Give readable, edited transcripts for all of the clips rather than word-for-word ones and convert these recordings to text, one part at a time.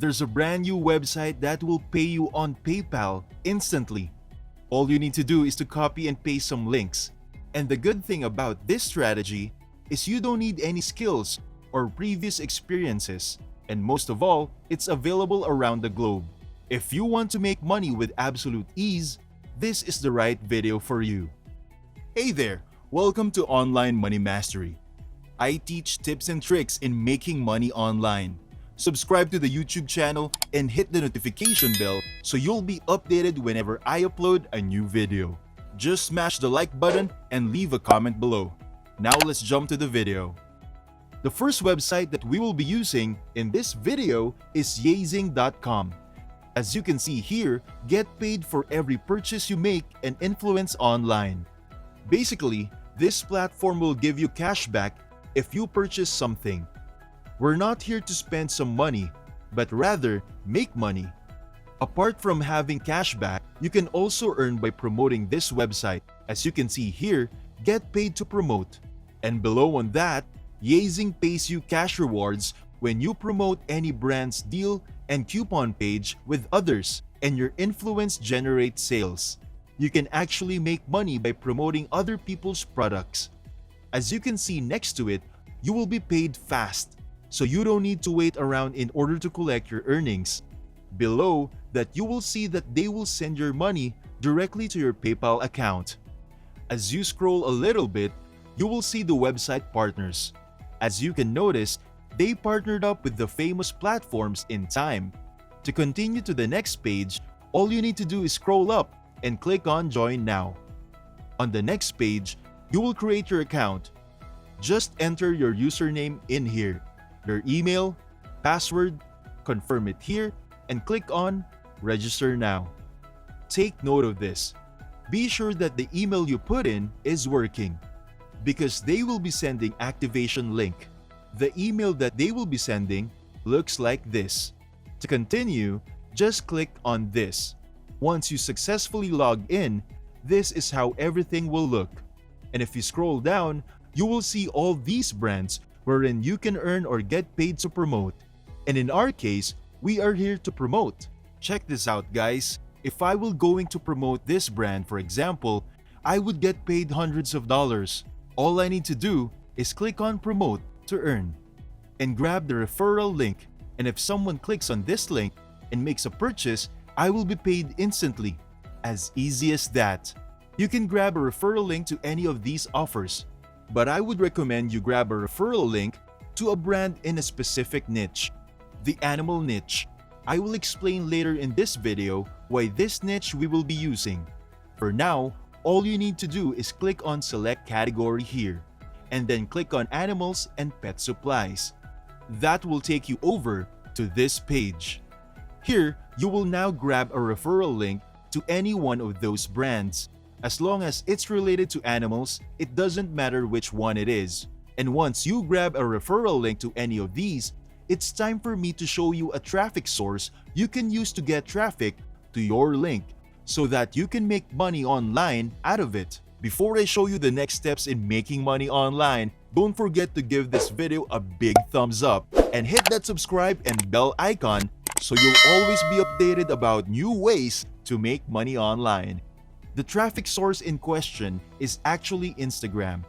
There's a brand new website that will pay you on PayPal instantly. All you need to do is to copy and paste some links. And the good thing about this strategy is you don't need any skills or previous experiences. And most of all, it's available around the globe. If you want to make money with absolute ease, this is the right video for you. Hey there, welcome to Online Money Mastery. I teach tips and tricks in making money online. Subscribe to the YouTube channel and hit the notification bell so you'll be updated whenever I upload a new video. Just smash the like button and leave a comment below. Now let's jump to the video. The first website that we will be using in this video is yazing.com. As you can see here, get paid for every purchase you make and influence online. Basically, this platform will give you cash back if you purchase something. We're not here to spend some money, but rather make money. Apart from having cash back, you can also earn by promoting this website. As you can see here, get paid to promote. And below on that, Yazing pays you cash rewards when you promote any brand's deal and coupon page with others, and your influence generates sales. You can actually make money by promoting other people's products. As you can see next to it, you will be paid fast, so you don't need to wait around in order to collect your earnings. Below that, you will see that they will send your money directly to your PayPal account. As you scroll a little bit, you will see the website partners. As you can notice, they partnered up with the famous platforms in time. To continue to the next page, all you need to do is scroll up and click on Join Now. On the next page, you will create your account. Just enter your username in here, your email, password, confirm it here, and click on Register Now. Take note of this. Be sure that the email you put in is working, because they will be sending activation link. The email that they will be sending looks like this. To continue, just click on this. Once you successfully log in, this is how everything will look. And if you scroll down, you will see all these brands wherein you can earn or get paid to promote. And in our case, we are here to promote. Check this out, guys. If I will going to promote this brand, for example, I would get paid hundreds of dollars. All I need to do is click on Promote to earn and grab the referral link. And if someone clicks on this link and makes a purchase, I will be paid instantly. As easy as that. You can grab a referral link to any of these offers, but I would recommend you grab a referral link to a brand in a specific niche, the animal niche. I will explain later in this video why this niche we will be using. For now, all you need to do is click on Select Category here, and then click on Animals and Pet Supplies. That will take you over to this page. Here, you will now grab a referral link to any one of those brands. As long as it's related to animals, it doesn't matter which one it is. And once you grab a referral link to any of these, it's time for me to show you a traffic source you can use to get traffic to your link, so that you can make money online out of it. Before I show you the next steps in making money online, don't forget to give this video a big thumbs up and hit that subscribe and bell icon so you'll always be updated about new ways to make money online. The traffic source in question is actually Instagram.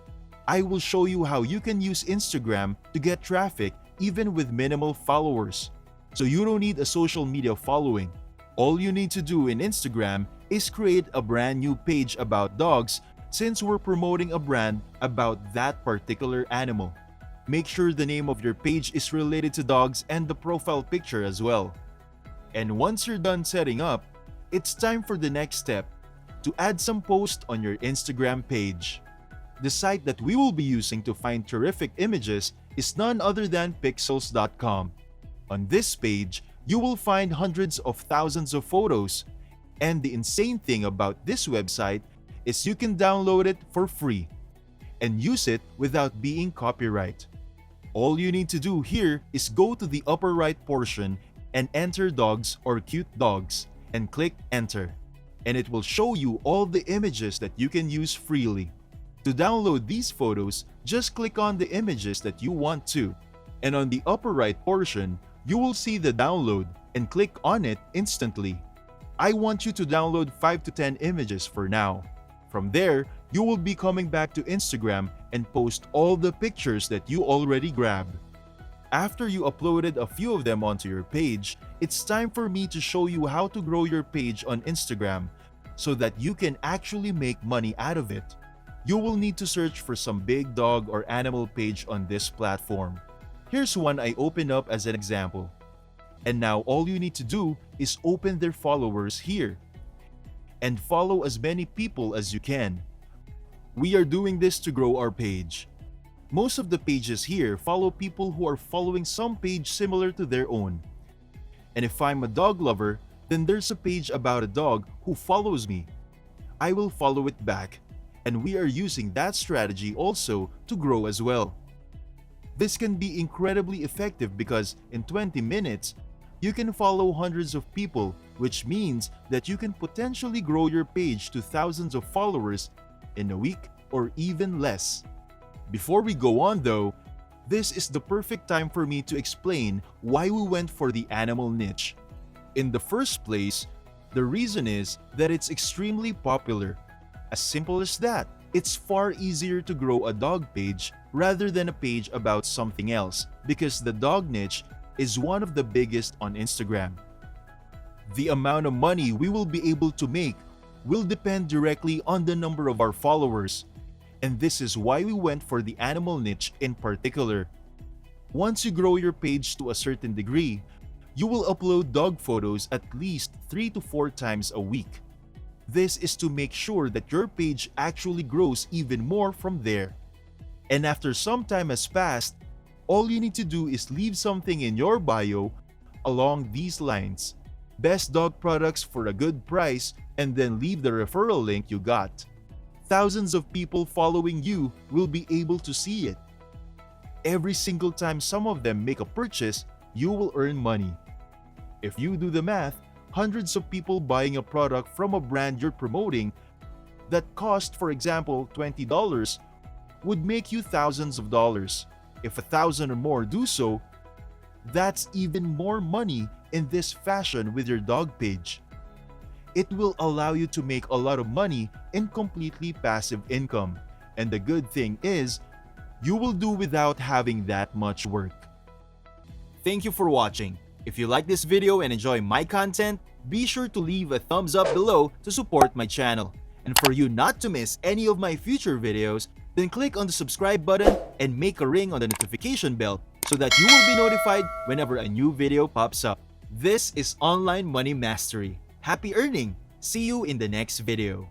I will show you how you can use Instagram to get traffic even with minimal followers. So you don't need a social media following. All you need to do in Instagram is create a brand new page about dogs, since we're promoting a brand about that particular animal. Make sure the name of your page is related to dogs and the profile picture as well. And once you're done setting up, it's time for the next step, to add some posts on your Instagram page. The site that we will be using to find terrific images is none other than pixels.com. On this page, you will find hundreds of thousands of photos, and the insane thing about this website is you can download it for free and use it without being copyright. All you need to do here is go to the upper right portion and enter dogs or cute dogs and click enter, and it will show you all the images that you can use freely. To download these photos, just click on the images that you want to, and on the upper right portion, you will see the download and click on it instantly. I want you to download 5 to 10 images for now. From there, you will be coming back to Instagram and post all the pictures that you already grabbed. After you uploaded a few of them onto your page, it's time for me to show you how to grow your page on Instagram so that you can actually make money out of it. You will need to search for some big dog or animal page on this platform. Here's one I opened up as an example. And now all you need to do is open their followers here and follow as many people as you can. We are doing this to grow our page. Most of the pages here follow people who are following some page similar to their own. And if I'm a dog lover, then there's a page about a dog who follows me. I will follow it back, and we are using that strategy also to grow as well. This can be incredibly effective because in 20 minutes, you can follow hundreds of people, which means that you can potentially grow your page to thousands of followers in a week or even less. Before we go on though, this is the perfect time for me to explain why we went for the animal niche. In the first place, the reason is that it's extremely popular. As simple as that. It's far easier to grow a dog page rather than a page about something else because the dog niche is one of the biggest on Instagram. The amount of money we will be able to make will depend directly on the number of our followers, and this is why we went for the animal niche in particular. Once you grow your page to a certain degree, you will upload dog photos at least 3 to 4 times a week. This is to make sure that your page actually grows even more from there. And after some time has passed, all you need to do is leave something in your bio along these lines. Best dog products for a good price, and then leave the referral link you got. Thousands of people following you will be able to see it. Every single time some of them make a purchase, you will earn money. If you do the math, hundreds of people buying a product from a brand you're promoting that cost, for example, $20 would make you thousands of dollars. If 1,000 or more do so, that's even more money in this fashion with your dog page. It will allow you to make a lot of money in completely passive income. And the good thing is, you will do without having that much work. Thank you for watching. If you like this video and enjoy my content, be sure to leave a thumbs up below to support my channel. And for you not to miss any of my future videos, then click on the subscribe button and make a ring on the notification bell so that you will be notified whenever a new video pops up. This is Online Money Mastery. Happy earning! See you in the next video.